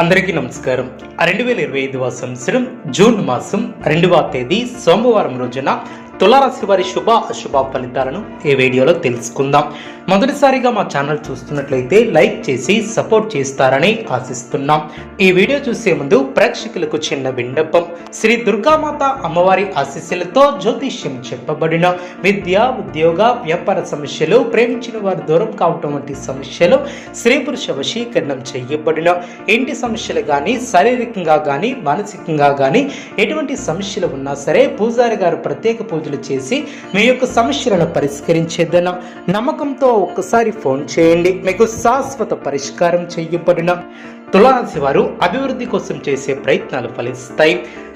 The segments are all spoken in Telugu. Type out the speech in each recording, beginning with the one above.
అందరికీ నమస్కారం. 2025వ సంవత్సరం జూన్ మాసం 2వ తేదీ సోమవారం రోజున తులారాశి వారి శుభ అశుభ ఫలితాలను ఈ వీడియోలో తెలుసుకుందాం. మొదటిసారిగా మా ఛానల్ చూస్తున్నట్లయితే లైక్ చేసి సపోర్ట్ చేస్తారని ఆశిస్తున్నాం. ఈ వీడియో చూసే ముందు ప్రేక్షకులకు చిన్న విన్నపం. శ్రీ దుర్గామాత అమ్మవారి ఆశీస్సులతో జ్యోతిష్యం చెప్పబడిన విద్య, ఉద్యోగ, వ్యాపార సమస్యలు, ప్రేమించిన వారు దూరం కావటం వంటి సమస్యలు, స్త్రీ పురుష వశీకరణం చేయబడిన ఇంటి సమస్యలు కానీ, శారీరకంగా కానీ, మానసికంగా కానీ ఎటువంటి సమస్యలు ఉన్నా సరే పూజారి గారు ప్రత్యేక పూజలు చేసి మీ యొక్క సమస్యలను పరిష్కరించేదన్న నమ్మకంతో ఒక్కసారి ఫోన్ చేయండి. మీకు శాశ్వత పరిష్కారం చేయబడిన తులారాశి వారు అభివృద్ధి కోసం చేసే ప్రయత్నాలు ఫలిస్తాయి.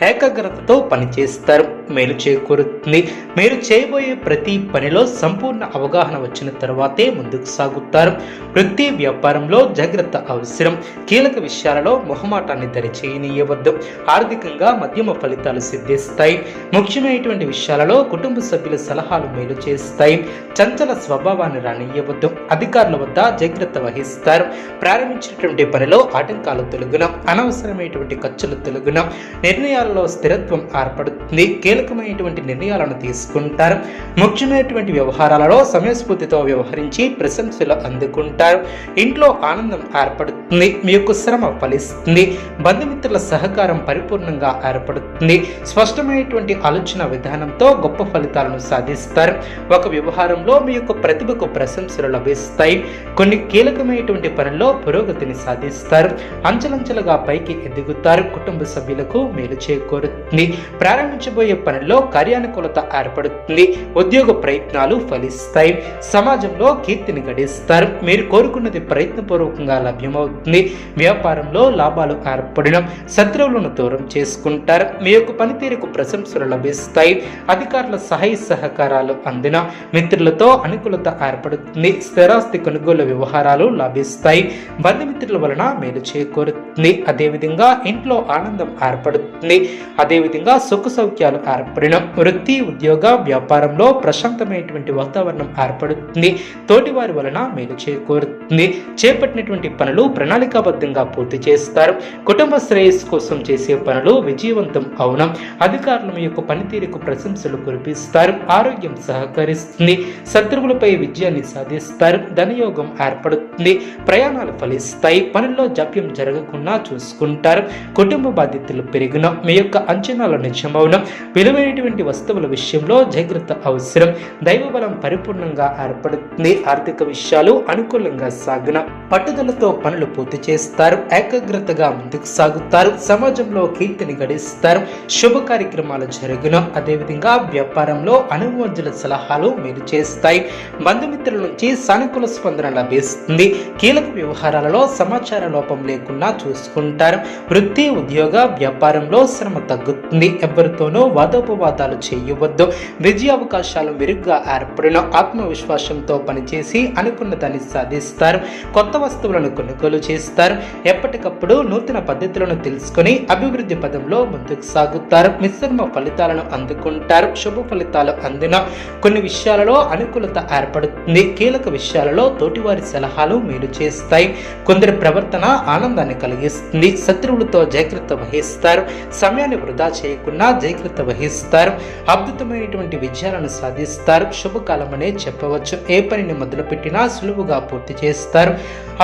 ఏకాగ్రతతో పనిచేస్తారు, మేలు చేకూరుతుంది. మీరు చేయబోయే ప్రతి పనిలో సంపూర్ణ అవగాహన వచ్చిన తర్వాతే ముందుకు సాగుతారు. వృత్తి వ్యాపారంలో జాగ్రత్త అవసరం. కీలక విషయాలలో మొహమాటాన్ని దరిచేయనీయవద్దు. ఆర్థికంగా మధ్యమ ఫలితాలు సిద్ధిస్తాయి. ముఖ్యమైనటువంటి విషయాలలో కుటుంబ సభ్యుల సలహాలు మేలు చేస్తాయి. చంచల స్వభావాన్ని రానియవద్దు. అధికారుల వద్ద జాగ్రత్త వహిస్తారు. ప్రారంభించినటువంటి పనిలో ఆటంకాలు తొలగున, అనవసరమైనటువంటి ఖర్చులు తొలగున, నిర్ణయాలలో స్థిరత్వం ఏర్పడుతుంది. కీలకమైనటువంటి నిర్ణయాలను తీసుకుంటారు. ముఖ్యమైనటువంటి వ్యవహారాలలో సమయస్ఫూర్తితో వ్యవహరించి ప్రశంసలు అందుకుంటారు. ఇంట్లో ఆనందం ఏర్పడుతుంది. మీ యొక్క శ్రమ ఫలిస్తుంది. బంధుమిత్రుల సహకారం పరిపూర్ణంగా ఏర్పడుతుంది. స్పష్టమైనటువంటి ఆలోచన విధానంతో గొప్ప ఫలితాలను సాధిస్తారు. ఒక వ్యవహారంలో మీ యొక్క ప్రతిభకు ప్రశంసలు లభిస్తాయి. కొన్ని కీలకమైనటువంటి పనుల్లో పురోగతిని సాధిస్తారు. అంచెలంచెలుగా పైకి ఎదుగుతారు. కుటుంబ సభ్యులకు మేలు చేకూరుతుంది. ప్రారంభించబోయే పనుల్లో కార్యానుకూలత ఏర్పడుతుంది. ఉద్యోగ ప్రయత్నాలు ఫలిస్తాయి. సమాజంలో కీర్తిని గడిస్తారు. మీరు కోరుకున్నది ప్రయత్నపూర్వకంగా లభ్యమవుతుంది. వ్యాపారంలో లాభాలు ఏర్పడిన, శత్రువులను దూరం చేసుకుంటారు. మీ యొక్క పనితీరుకు ప్రశంసలు లభిస్తాయి. అధికారుల సహాయ సహకారాలు అందిన, మిత్రులతో అనుకూలత ఏర్పడుతుంది. స్థిరాస్తి కొనుగోలు వ్యవహారాలు లాభిస్తాయి. బంధుమిత్రుల వలన మేలు చేకూరుతుంది. అదేవిధంగా ఇంట్లో ఆనందం ఏర్పడుతుంది. అదేవిధంగా సుఖ సౌఖ్యాలు ఏర్పడిన, వృత్తి ఉద్యోగ వ్యాపారంలో ప్రశాంతమైనటువంటి వాతావరణం ఏర్పడుతుంది. తోటి వారి వలన మేలు చేకూరుతుంది. చేపట్టినటువంటి పనులు ప్రణాళికాబద్ధంగా పూర్తి చేస్తారు. కుటుంబ శ్రేయస్సు కోసం చేసే పనులు విజయవంతం అవును. అధికారులు మీ యొక్క పనితీరుకు ప్రశంసలు కురిపిస్తారు. ఆరోగ్యం సహకరిస్తుంది. శత్రువులపై విజయాన్ని సాధిస్తారు. ధనయోగం ఏర్పడుతుంది. ప్రయాణాలు ఫలిస్తాయి. పనుల్లో జాప్యం జరగకుండా చూసుకుంటారు. కుటుంబ బాధ్యతలు పెరిగిన, మీ యొక్క అంచనాలు నిజమవున, విలువైనటువంటి వస్తువుల విషయంలో జాగ్రత్త అవసరం. దైవబలం పరిపూర్ణంగా ఏర్పడుతుంది. ఆర్థిక విషయాలు అనుకూలంగా సాగున, పట్టుదలతో పనులు పూర్తి చేస్తారు. ఏకాగ్రతగా ముందుకు సాగుతారు. సమాజంలో కీర్తిని గడిస్తారు. శుభ కార్యక్రమాలు జరుగున, అదేవిధంగా వ్యాపారంలో అనుభవజ్ఞుల సలహాలు మేలు చేస్తాయి. బంధుమిత్రుల నుంచి సానుకూల స్పందన లభిస్తుంది. కీలక వ్యవహారాలలో సమాచార లోపం లేకుండా చూసుకుంటారు. వృత్తి ఉద్యోగ వ్యాపారంలో శ్రమ తగ్గుతుంది. ఎవరితోనూ వాదోపవాదాలు చేయవద్దు. విజయ అవకాశాలు మెరుగ్గా ఏర్పడిన, ఆత్మవిశ్వాసంతో పనిచేసి అనుకున్న దాన్ని సాధిస్తారు. కొత్త వస్తువులను కొనుగోలు చేస్తారు. ఎప్పటికప్పుడు నూతన పద్ధతులను తెలుసుకుని అభివృద్ధి పదంలో ముందుకు సాగుతారు. మిశ్రమ ఫలితాలను అందుకుంటారు. శుభ ఫలితాలు అందిన, కొన్ని విషయాలలో అనుకూలత ఏర్పడుతుంది. కీలక విషయాలలో తోటివారి సలహాలు మేలు చేస్తాయి. కొందరి ప్రవర్తన ఆనందాన్ని కలిగిస్తుంది. శత్రువులతో జాగ్రత్త వహిస్తారు. సమయాన్ని వృధా చేయకుండా జాగ్రత్త వహిస్తారు. అద్భుతమైనటువంటి విజయాలను సాధిస్తారు. శుభకాలం అనే చెప్పవచ్చు. ఏ పనిని మొదలుపెట్టినా సులువుగా పూర్తి చేస్తారు.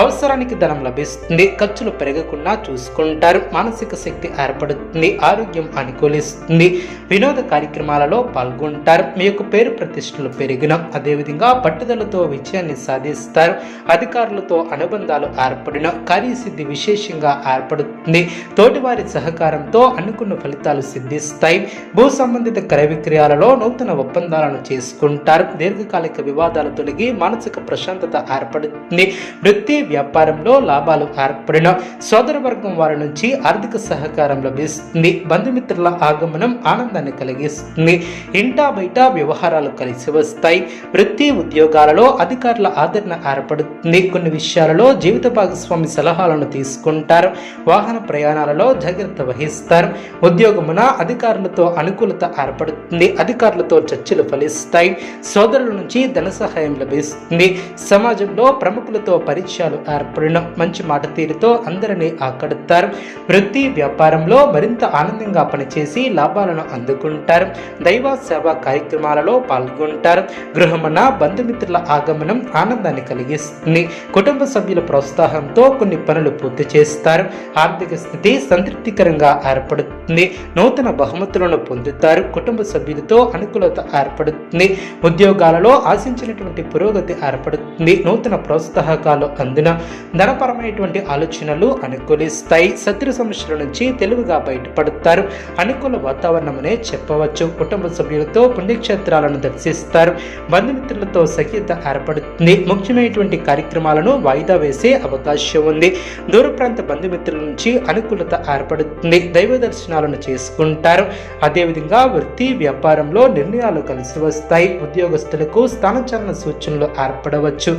అవసరానికి ధనం లభిస్తుంది. ఖర్చులు పెరగకుండా చూసుకుంటారు. మానసిక శక్తి ఏర్పడుతుంది. ఆరోగ్యం అనుకూలిస్తుంది. వినోద కార్యక్రమాలలో పాల్గొంటారు. మీ యొక్క పేరు ప్రతిష్టలు పెరిగిన, అదేవిధంగా పట్టుదలతో విజయాన్ని సాధిస్తారు. అధికారులతో అనుబంధాలు ఏర్పడిన, కార్యసిద్ధి విశేషంగా ఏర్పడుతుంది. తోటివారి సహకారంతో అనుకున్న ఫలితాలు సిద్ధిస్తాయి. భూ సంబంధిత క్రయ విక్రయాలలో నూతన ఒప్పందాలను చేసుకుంటారు. దీర్ఘకాలిక వివాదాలు తొలగి మానసిక ప్రశాంతత ఏర్పడుతుంది. వృత్తి వ్యాపారంలో లాభాలు ఏర్పడిన, సోదర వర్గం వారి నుంచి ఆర్థిక సహకారం లభిస్తుంది. బంధుమిత్రుల ఆగమనం ఆనందాన్ని కలిగిస్తుంది. ఇంటా బయట వ్యవహారాలు కలిసి వస్తాయి. వృత్తి ఉద్యోగాలలో అధికారుల ఆదరణ ఏర్పడుతుంది. కొన్ని విషయాలలో జీవిత భాగస్వామి సలహాలను తీసుకుంటారు. వాహన ప్రయాణాలలో జాగ్రత్త వహిస్తారు. ఉద్యోగమున అధికారులతో అనుకూలత ఏర్పడుతుంది. అధికారులతో చర్చలు ఫలిస్తాయి. సోదరుల నుంచి ధన సహాయం లభిస్తుంది. సమాజంలో ప్రముఖులతో పరిచయాలు ఏర్పడిన, మంచి మాట తీరుతో అందరినీ ఆకడతారు. వృత్తి వ్యాపారంలో మరింత ఆనందంగా పనిచేసి లాభాలను అందుకుంటారు. దైవ సేవా కార్యక్రమాలలో పాల్గొంటారు. గృహమున బంధుమిత్రుల ఆగమనం ఆనందాన్ని కలిగిస్తుంది. కుటుంబ సభ్యుల ప్రోత్సాహంతో కొన్ని పనులు పూర్తి చేస్తారు. ఆర్థిక స్థితి సంతృప్తికరంగా ఏర్పడుతుంది. నూతన బహుమతులను పొందుతారు. కుటుంబ సభ్యులతో అనుకూలత ఏర్పడుతుంది. ఉద్యోగాలలో ఆశించినటువంటి పురోగతి ఏర్పడుతుంది. నూతన ప్రోత్సాహకాలు అందున ధనపరమైనటువంటి ఆలోచనలు అనుకూలిస్తాయి. శత్రు సమస్యల నుంచి తెలివిగా బయటపడతారు. అనుకూల వాతావరణమనే చెప్పవచ్చు. కుటుంబ సభ్యులతో పుణ్యక్షేత్రాలను దర్శిస్తారు. బంధుమిత్రులతో సఖ్యత ఏర్పడుతుంది. ముఖ్యమైనటువంటి కార్యక్రమాలను వాయిదా వేసే అవకాశం ఉంది. దూర ప్రాంత బంధుమిత్రుల నుంచి అనుకూలత ఏర్పడుతుంది. దైవ దర్శనాలను చేసుకుంటారు. అదేవిధంగా వృత్తి వ్యాపారంలో నిర్ణయాలు కలిసి వస్తాయి. ఉద్యోగస్తులకు స్థానచలన సూచనలు ఏర్పడవచ్చు.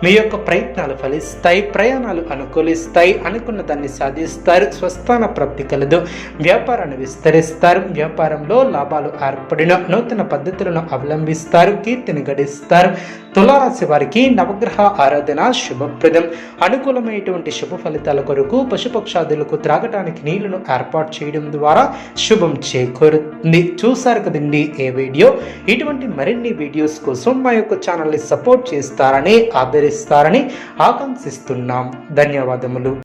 మీ యొక్క ప్రయత్నాలు ఫలిస్తాయి. ప్రయాణాలు అనుకూలిస్తాయి. అనుకున్న దాన్ని సాధిస్తారు. స్వస్థాన ప్రాప్తి కలదు. వ్యాపారాన్ని విస్తరిస్తారు. వ్యాపారంలో లాభాలు ఏర్పడిన నూతన పద్ధతులను అవలంబిస్తారు. కీర్తిని గడిస్తారు. తులారాశి వారికి నవగ్రహ ఆరాధన శుభప్రదం. అనుకూలమైనటువంటి శుభ ఫలితాల కొరకు పశుపక్షాదులకు త్రాగటానికి నీళ్లను ఏర్పాటు చేయడం ద్వారా శుభం చేకూరుతుంది. చూసారు కదండి ఏ వీడియో. ఇటువంటి మరిన్ని వీడియోస్ కోసం మా యొక్క ఛానల్ని సపోర్ట్ చేస్తారని ఆదరిస్తారని ఆకాంక్షిస్తున్నాం. ధన్యవాదములు.